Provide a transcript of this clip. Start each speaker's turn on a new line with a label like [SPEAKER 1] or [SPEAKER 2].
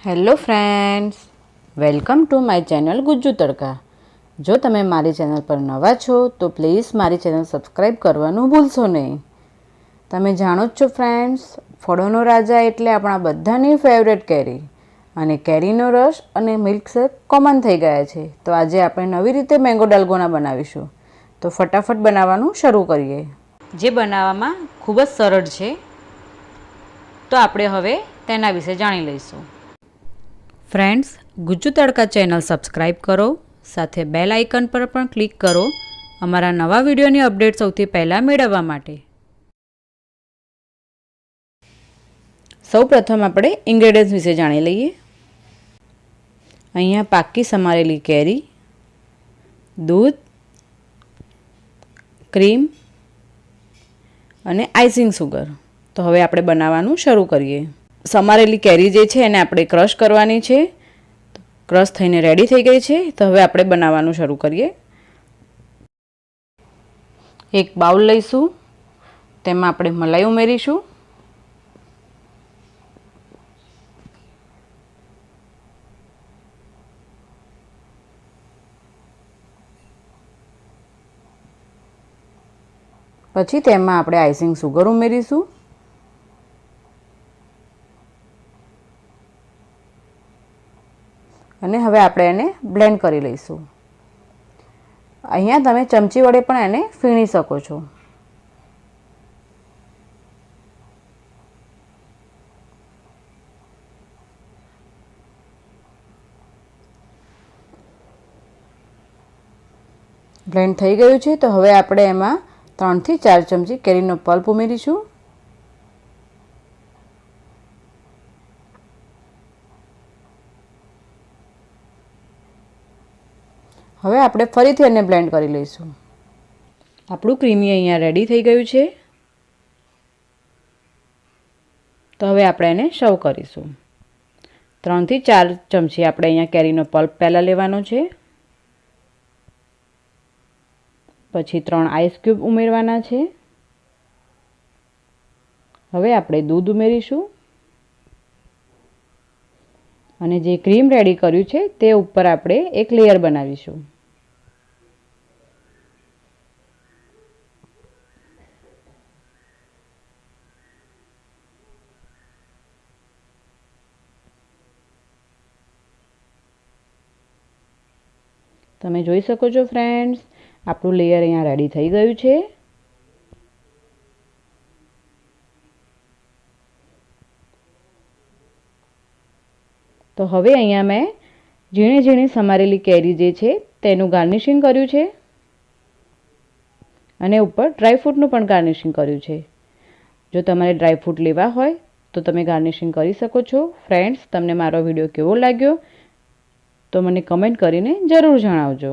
[SPEAKER 1] Hello friends, welcome to my channel Gujju તડકા. જો તમે મારી ચેનલ પર નવા છો તો પ્લીઝ મારી ચેનલ સબસ્ક્રાઈબ કરવાનું ભૂલશો નહીં. તમે જાણો જ છો ફ્રેન્ડ્સ, ફળોનો રાજા એટલે આપણા બધાની ફેવરેટ કેરી, અને કેરીનો રસ અને મિલ્કશેક કોમન થઈ ગયા છે. તો આજે આપણે નવી રીતે મેંગો ડાલ્ગોના બનાવીશું. તો ફટાફટ બનાવવાનું શરૂ કરીએ. જે બનાવવામાં ખૂબ જ સરળ છે, તો આપણે હવે તેના વિશે જાણી લઈશું. ફ્રેન્ડ્સ, ગુજ્જુ તડકા ચેનલ સબસ્ક્રાઈબ કરો, સાથે બેલ આઇકન પર પણ ક્લિક કરો અમારા નવા વિડીયોની અપડેટ સૌથી પહેલાં મેળવવા માટે. સૌ પ્રથમ આપણે ઇન્ગ્રેડિયન્ટ્સ વિશે જાણી લઈએ. અહીંયા પાકી સમારેલી કેરી, દૂધ, ક્રીમ અને આઈસિંગ સુગર. તો હવે આપણે બનાવવાનું શરૂ કરીએ. સમારેલી કેરી જે છે એને આપણે ક્રશ કરવાની છે. ક્રશ થઈને રેડી થઈ ગઈ છે. તો હવે આપણે બનાવવાનું શરૂ કરીએ. એક બાઉલ લઈશું, તેમાં આપણે મલાઈ ઉમેરીશું. પછી તેમાં આપણે આઈસિંગ સુગર ઉમેરીશું. અને હવે આપણે એને બ્લેન્ડ કરી લઈશું. અહીંયા તમે ચમચી વડે પણ એને ફીણી શકો છો. બ્લેન્ડ થઈ ગયું છે. તો હવે આપણે એમાં 3 થી 4 ચમચી કેરીનો પલ્પ ઉમેરીશું. હવે આપણે ફરીથી એને બ્લેન્ડ કરી લઈશું. આપણું ક્રીમી અહીંયા રેડી થઈ ગયું છે. તો હવે આપણે એને સર્વ કરીશું. 3 થી 4 ચમચી આપણે અહીંયા કેરીનો પલ્પ પહેલાં લેવાનો છે. પછી 3 આઈસ ક્યુબ ઉમેરવાના છે. હવે આપણે દૂધ ઉમેરીશું. અને જે ક્રીમ રેડી કર્યું છે તે ઉપર આપણે એક લેયર બનાવીશું. તમે જોઈ શકો છો ફ્રેન્ડ્સ, આપણું લેયર અહીંયા રેડી થઈ ગયું છે. તો હવે અહીંયા મેં ઝીણી ઝીણી સમારેલી કેરી જે છે તેનું ગાર્નિશિંગ કર્યું છે. અને ઉપર ડ્રાયફ્રૂટનું પણ ગાર્નિશિંગ કર્યું છે. જો તમારે ડ્રાયફ્રૂટ લેવા હોય તો તમે ગાર્નિશિંગ કરી શકો છો. ફ્રેન્ડ્સ, તમને મારો વિડીયો કેવો લાગ્યો તો મને કમેન્ટ કરીને જરૂર જણાવજો.